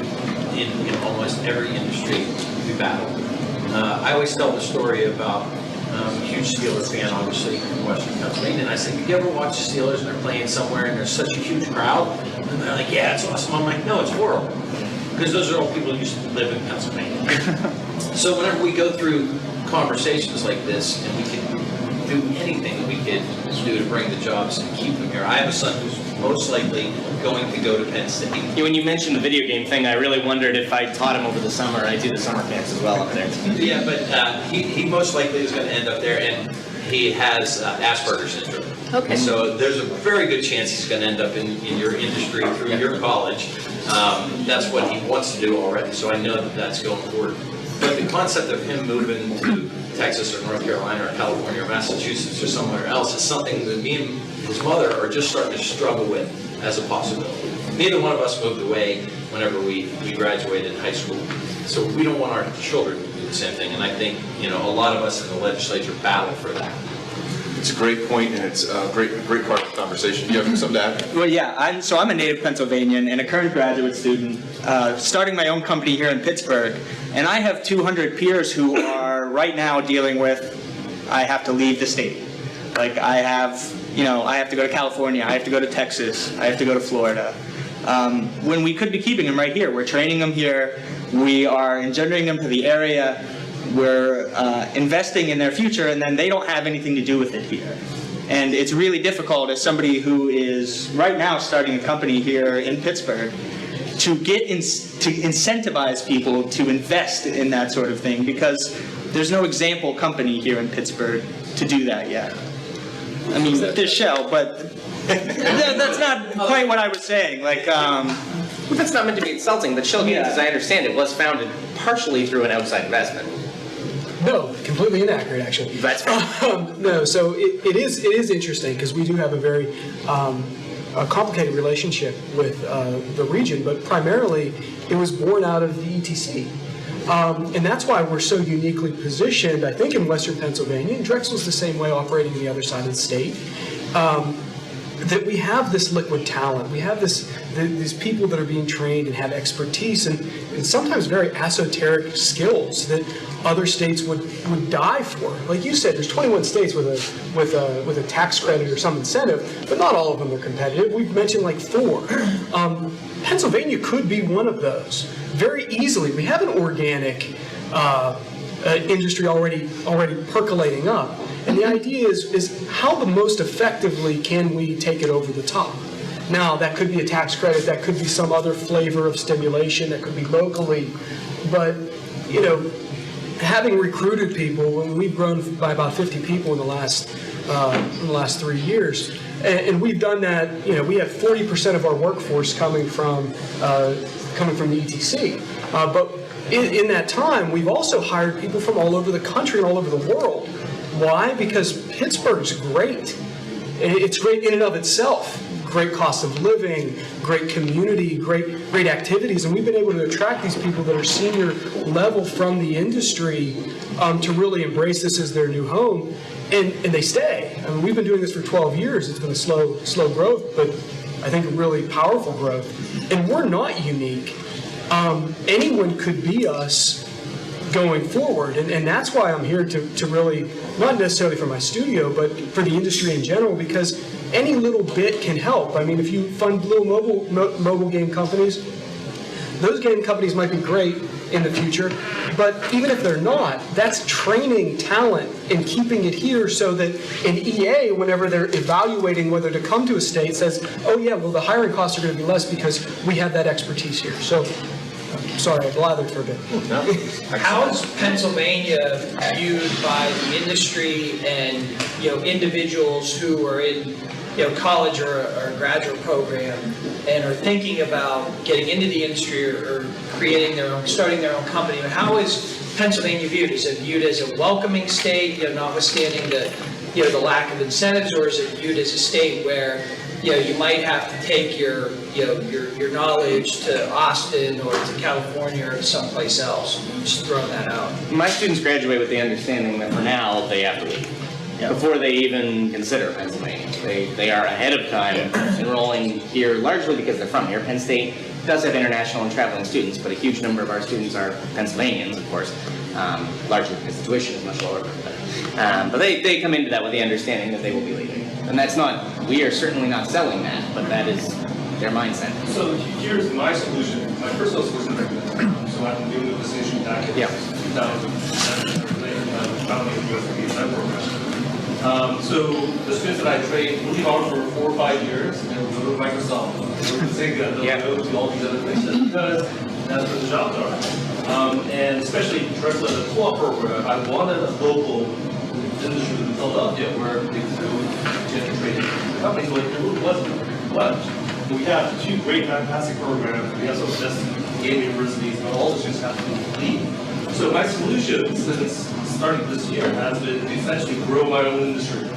in almost every industry, we battle. I always tell the story about a huge Steelers fan, obviously, in Western Pennsylvania, and I said, you ever watch the Steelers and they're playing somewhere and there's such a huge crowd? And they're like, yeah, it's awesome. I'm like, no, it's horrible. Because those are all people who used to live in Pennsylvania. So whenever we go through conversations like this, and we can do anything that we can do to bring the jobs and keep them here. I have a son who's most likely going to go to Penn State. Yeah, when you mentioned the video game thing, I really wondered if I taught him over the summer. I do the summer camps as well up there. Yeah, but he most likely is going to end up there, and he has Asperger's syndrome. Okay. So there's a very good chance he's going to end up in your industry through your college. That's what he wants to do already, so I know that that's going forward. But the concept of him moving to Texas or North Carolina or California or Massachusetts or somewhere else is something that me and his mother are just starting to struggle with as a possibility. Neither one of us moved away whenever we graduated high school, so we don't want our children to do the same thing, and I think, you know, a lot of us in the legislature battle for that. It's a great point, and it's a great part of the conversation. You have something to add? Well, yeah, I'm a native Pennsylvanian and a current graduate student, starting my own company here in Pittsburgh, and I have 200 peers who are right now dealing with, I have to leave the state. Like, I have to go to California, I have to go to Texas, I have to go to Florida. When we could be keeping them right here. We're training them here, we are engendering them to the area, we're investing in their future, and then they don't have anything to do with it here. And it's really difficult as somebody who is right now starting a company here in Pittsburgh to get to incentivize people to invest in that sort of thing, because there's no example company here in Pittsburgh to do that yet. I mean, there's Shell, but that's not quite what I was saying. Like, But that's not meant to be insulting, but Shell Games, as I understand it, was founded partially through an outside investment. No, completely inaccurate, actually. That's fine. No, so it is interesting because we do have a very a complicated relationship with the region, but primarily it was born out of the ETC. And that's why we're so uniquely positioned, I think, in Western Pennsylvania, and Drexel's the same way operating on the other side of the state, that we have this liquid talent. We have these people that are being trained and have expertise and sometimes very esoteric skills that other states would die for. Like you said, there's 21 states with a tax credit or some incentive, but not all of them are competitive. We've mentioned like 4. Pennsylvania could be one of those very easily. We have an organic industry already percolating up, and the idea is how the most effectively can we take it over the top. Now, that could be a tax credit, that could be some other flavor of stimulation, that could be locally, but you know, having recruited people, and we've grown by about 50 people in the last 3 years, and we've done that. You know, we have 40% of our workforce coming from the ETC, but in that time, we've also hired people from all over the country and all over the world. Why? Because Pittsburgh's great. It's great in and of itself. Great cost of living, great community, great activities, and we've been able to attract these people that are senior level from the industry to really embrace this as their new home, and they stay. I mean, we've been doing this for 12 years. It's been a slow growth, but I think a really powerful growth. And we're not unique. Anyone could be us going forward, and that's why I'm here to really, not necessarily for my studio, but for the industry in general, because any little bit can help. I mean, if you fund little mobile game companies, those game companies might be great in the future, but even if they're not, that's training talent and keeping it here so that an EA, whenever they're evaluating whether to come to a state, says, oh yeah, well the hiring costs are going to be less because we have that expertise here. So, sorry, I blathered for a bit. How is Pennsylvania viewed by the industry and individuals who are in college or a graduate program and are thinking about getting into the industry or starting their own company? How is Pennsylvania viewed? Is it viewed as a welcoming state, notwithstanding the lack of incentives, or is it viewed as a state where you might have to take your knowledge to Austin or to California or to someplace else. Just throwing that out. My students graduate with the understanding that for now, they have to leave. Before they even consider Pennsylvania. They are ahead of time enrolling here largely because they're from here. Penn State does have international and traveling students, but a huge number of our students are Pennsylvanians, of course, largely because the tuition is much lower. But they come into that with the understanding that they will be leaving. And that's not, we are certainly not selling that, but that is their mindset. So here's my solution, my personal solution. So I'm dealing with this issue back in 2007, founding the US ESA program. So the students that I trained really hard for 4 or 5 years, and they'll go to Microsoft, they'll go to Zynga, they'll go to all these other places because that's where the jobs are. And especially directly in the co-op program, I wanted a local industry in Philadelphia where they could go get training. The companies, but there really wasn't much. We have 2 great, fantastic programs. We have some of the best game universities, but all the students have to leave. So my solution, since starting this year, has been to essentially grow my own industry.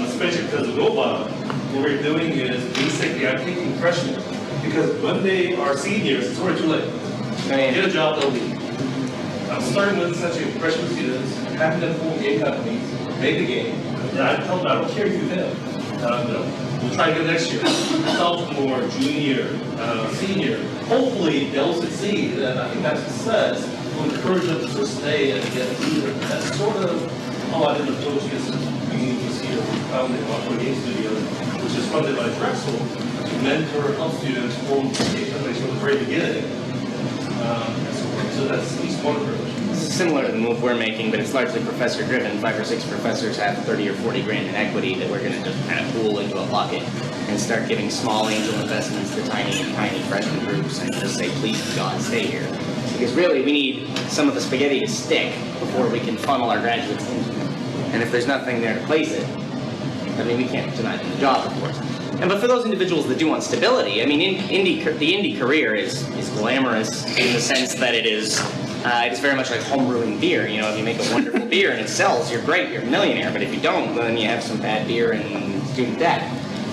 Especially because of GoBot, what we're doing is basically I'm taking freshmen, because when they are seniors, it's already too late. Get a job, they'll leave. I'm starting with essentially freshman students, having them form game companies, make a game, and I tell them I don't care if you fail. We'll try again next year. Sophomore, junior, senior. Hopefully they'll succeed, and I think that success will encourage them to sort of stay and get leader. That's sort of how I did approach this beginning this year. We founded Watch Game Studio, which is funded by Drexel, to mentor and help students form game companies from the very beginning. So that's at least one approach. Similar to the move we're making, but it's largely professor driven. 5 or 6 professors have 30 or 40 grand in equity that we're going to just kind of pool into a pocket and start giving small angel investments to tiny freshman groups and just say, please God, stay here. Because really we need some of the spaghetti to stick before we can funnel our graduates into it. And if there's nothing there to place it, I mean, we can't deny them the job, of course. But for those individuals that do want stability, I mean, the indie career is glamorous in the sense that it's very much like home brewing beer. You know, if you make a wonderful beer and it sells, you're great, you're a millionaire. But if you don't, then you have some bad beer and student debt.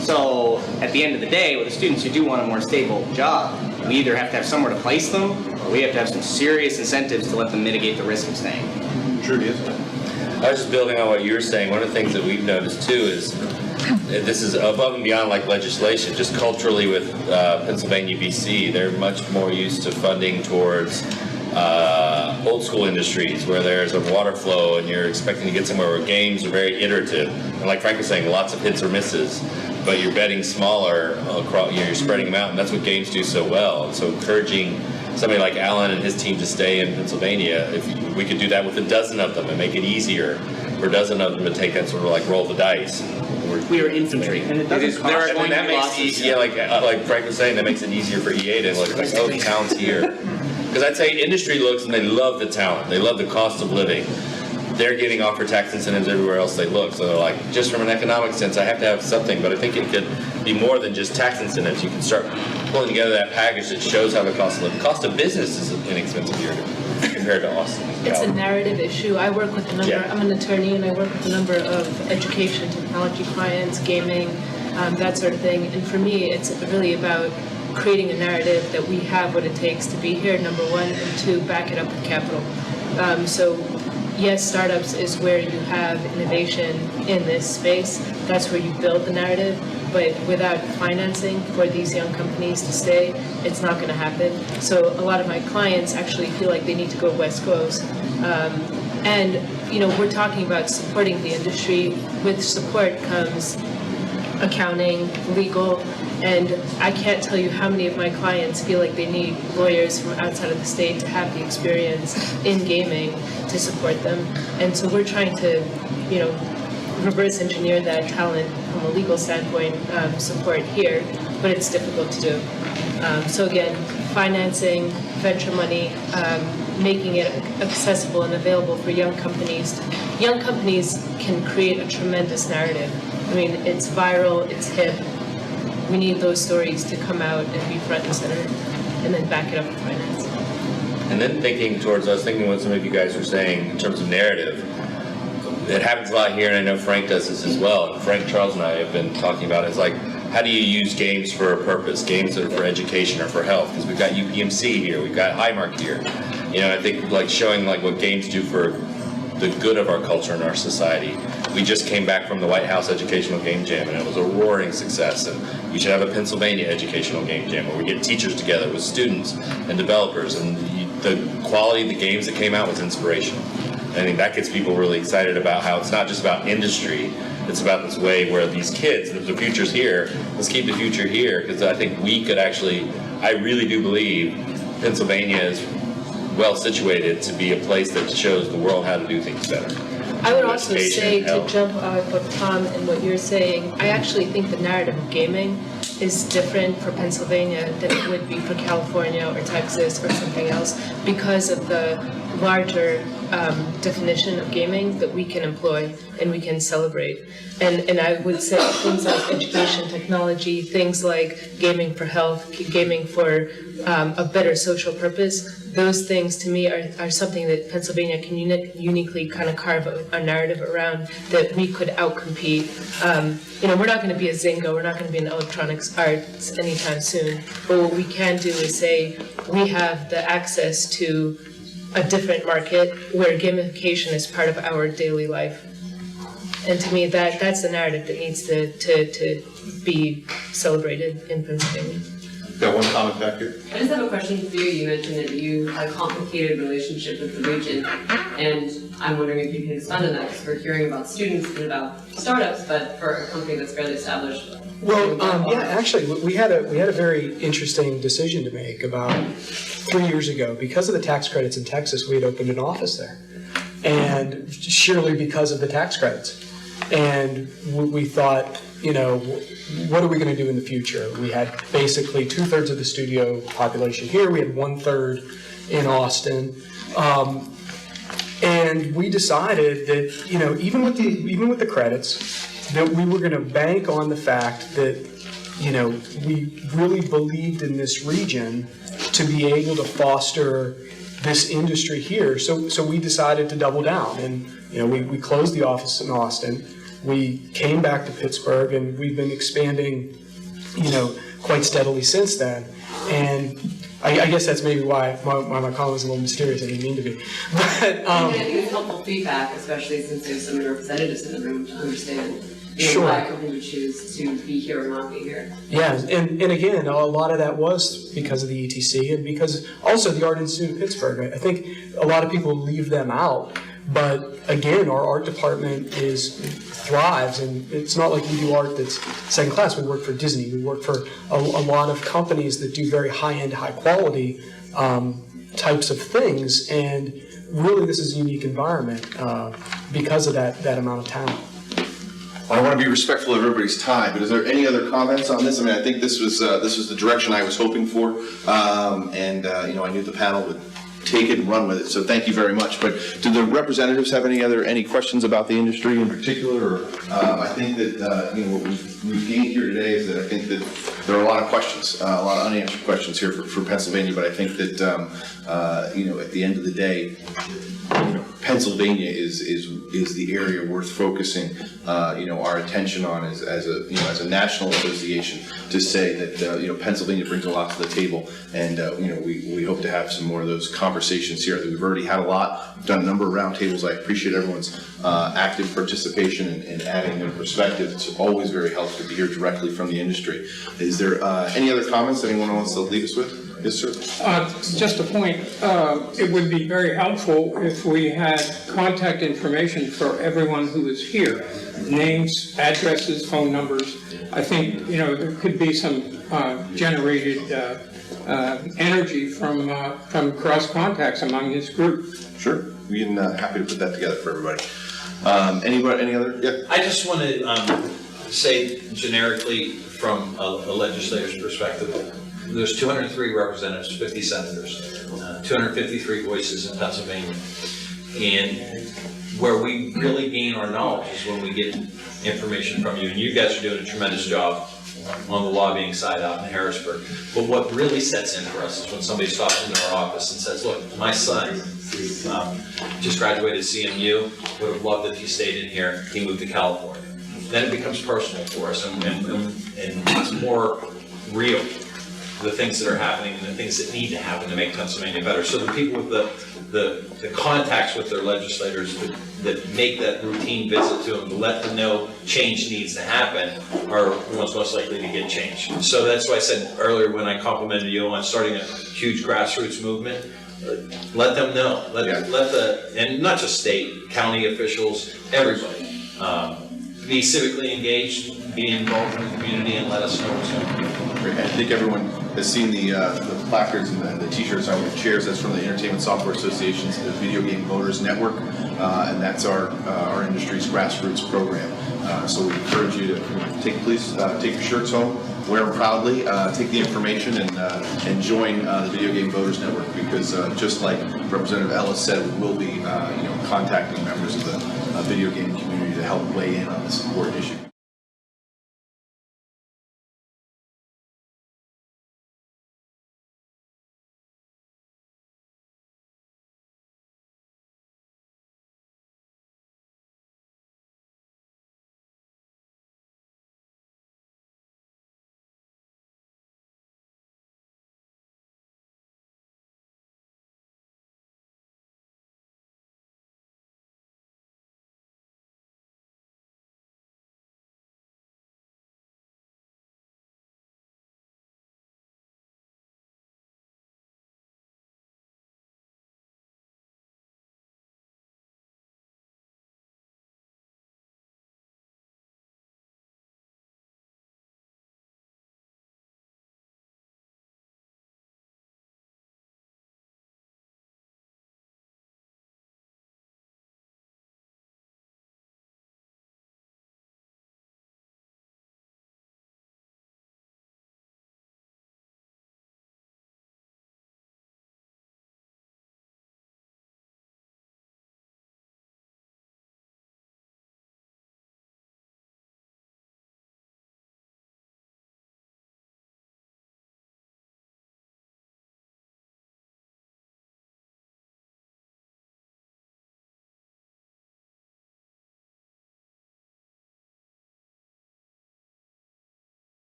So at the end of the day, with the students who do want a more stable job, we either have to have somewhere to place them, or we have to have some serious incentives to let them mitigate the risk of staying. True, yes. I was just building on what you were saying. One of the things that we've noticed too is this is above and beyond like legislation, just culturally with Pennsylvania, BC, they're much more used to funding towards old school industries where there's a water flow and you're expecting to get somewhere where games are very iterative. And like Frank was saying, lots of hits or misses, but you're betting smaller, you're spreading them out, and that's what games do so well. And so encouraging somebody like Alan and his team to stay in Pennsylvania, if we could do that with a dozen of them and make it easier for a dozen of them to take that sort of like roll the dice. We are infantry, and it doesn't cost going to be losses. Yeah, like Frank was saying, that makes it easier for EA to like, oh, the talent's here. Because I'd say industry looks and they love the talent, they love the cost of living. They're getting offered tax incentives everywhere else they look. So they're like, just from an economic sense, I have to have something, but I think it could be more than just tax incentives. You can start pulling together that package that shows how the cost of business is inexpensive here compared to Austin. It's a narrative issue. I work with a number, I'm an attorney, and I work with a number of education, technology clients, gaming, that sort of thing. And for me, it's really about creating a narrative that we have what it takes to be here, number one, and two, back it up with capital. So yes, startups is where you have innovation in this space. That's where you build the narrative. But without financing for these young companies to stay, it's not going to happen. So a lot of my clients actually feel like they need to go West Coast. And, you know, we're talking about supporting the industry. With support comes accounting, legal, and I can't tell you how many of my clients feel like they need lawyers from outside of the state to have the experience in gaming to support them. And so we're trying to, you know, reverse engineer that talent from a legal standpoint, support here, but it's difficult to do. So again, financing, venture money, making it accessible and available for young companies. Young companies can create a tremendous narrative. I mean, it's viral, it's hip. We need those stories to come out and be front and center, and then back it up with finance. And then I was thinking what some of you guys were saying in terms of narrative. It happens a lot here, and I know Frank does this as well. And Frank, Charles, and I have been talking about it. It's like, how do you use games for a purpose, games that are for education or for health? Because we've got UPMC here, we've got Highmark here. You know, I think like showing like what games do for the good of our culture and our society. We just came back from the White House Educational Game Jam, and it was a roaring success. And we should have a Pennsylvania Educational Game Jam where we get teachers together with students and developers, and the quality of the games that came out was inspirational. And I think that gets people really excited about how it's not just about industry, it's about this way where these kids, the future's here, let's keep the future here, because I think we could actually, I really do believe Pennsylvania is well situated to be a place that shows the world how to do things better. I would also Education, say, to health. jump off of Tom and what you're saying, I actually think the narrative of gaming is different for Pennsylvania than it would be for California or Texas or something else because of the larger definition of gaming that we can employ and we can celebrate. And I would say things like education, technology, things like gaming for health, gaming for a better social purpose, those things to me are something that Pennsylvania can uniquely kind of carve a narrative around that we could outcompete. You know, we're not going to be a Zynga, we're not going to be in electronics arts anytime soon, but what we can do is say we have the access to a different market where gamification is part of our daily life. And to me, that's the narrative that needs to be celebrated in Pennsylvania. Got one comment back here. I just have a question for you. You mentioned that you had a complicated relationship with the region, and I'm wondering if you can expand on that, because we're hearing about students and about startups, but for a company that's fairly established. Well, yeah, actually, we had a very interesting decision to make about 3 years ago. Because of the tax credits in Texas, we had opened an office there, and surely because of the tax credits. And we thought, you know, what are we going to do in the future? We had basically 2/3 of the studio population here. We had 1/3 in Austin. And we decided that, you know, even with the credits, that we were going to bank on the fact that, you know, we really believed in this region to be able to foster this industry here. So we decided to double down, and you know, we closed the office in Austin. We came back to Pittsburgh, and we've been expanding, you know, quite steadily since then. And I guess that's maybe why my comment was a little mysterious. I didn't mean to be. But I think it's helpful feedback, especially since there's so many representatives in the room to understand why a company would choose to be here or not be here. Yeah, and again, a lot of that was because of the ETC and because also the Art Institute of Pittsburgh. I think a lot of people leave them out, but again, our art department thrives, and it's not like we do art that's second class. We work for Disney, we work for a lot of companies that do very high-end, high-quality types of things, and really this is a unique environment because of that amount of talent. I want to be respectful of everybody's time, but is there any other comments on this? I mean, I think this was the direction I was hoping for, and you know, I knew the panel would take it and run with it. So thank you very much. But do the representatives have any questions about the industry in particular? Or, I think that you know, what we've gained here today is that I think that there are a lot of questions, a lot of unanswered questions here for Pennsylvania. But I think that you know, at the end of the day, you know, Pennsylvania is the area worth focusing, you know, our attention on as a national association, to say that you know, Pennsylvania brings a lot to the table, and you know, we hope to have some more of those conversations here. We've already had a lot. We've done a number of roundtables. I appreciate everyone's active participation and adding their perspective. It's always very helpful to hear directly from the industry. Is there any other comments anyone wants to leave us with? Yes, sir. Just a point, it would be very helpful if we had contact information for everyone who is here. Names, addresses, phone numbers. I think, you know, there could be some generated energy from cross contacts among this group. Sure, we can happy to put that together for everybody. Any other? Yeah. I just want to say generically from a legislator's perspective, there's 203 representatives, 50 senators, 253 voices in Pennsylvania. And where we really gain our knowledge is when we get information from you. And you guys are doing a tremendous job on the lobbying side out in Harrisburg. But what really sets in for us is when somebody stops into our office and says, look, my son just graduated CMU, would have loved if he stayed in here, he moved to California. then it becomes personal for us and it's more real, the things that are happening and the things that need to happen to make Pennsylvania better. So the people with the contacts with their legislators that make that routine visit to them, to let them know change needs to happen, are the ones most likely to get change. So that's why I said earlier when I complimented you on starting a huge grassroots movement, let them know, and not just state, county officials, everybody, be civically engaged, be involved in the community, and let us know what's going on. Great. I think everyone has seen the placards and the t-shirts on the chairs. That's from the Entertainment Software Association's Video Game Voters Network, and that's our industry's grassroots program. So we encourage you to please take your shirts home, wear them proudly, take the information, and join the Video Game Voters Network, because just like Representative Ellis said, we will be contacting members of the video game community to help weigh in on this important issue.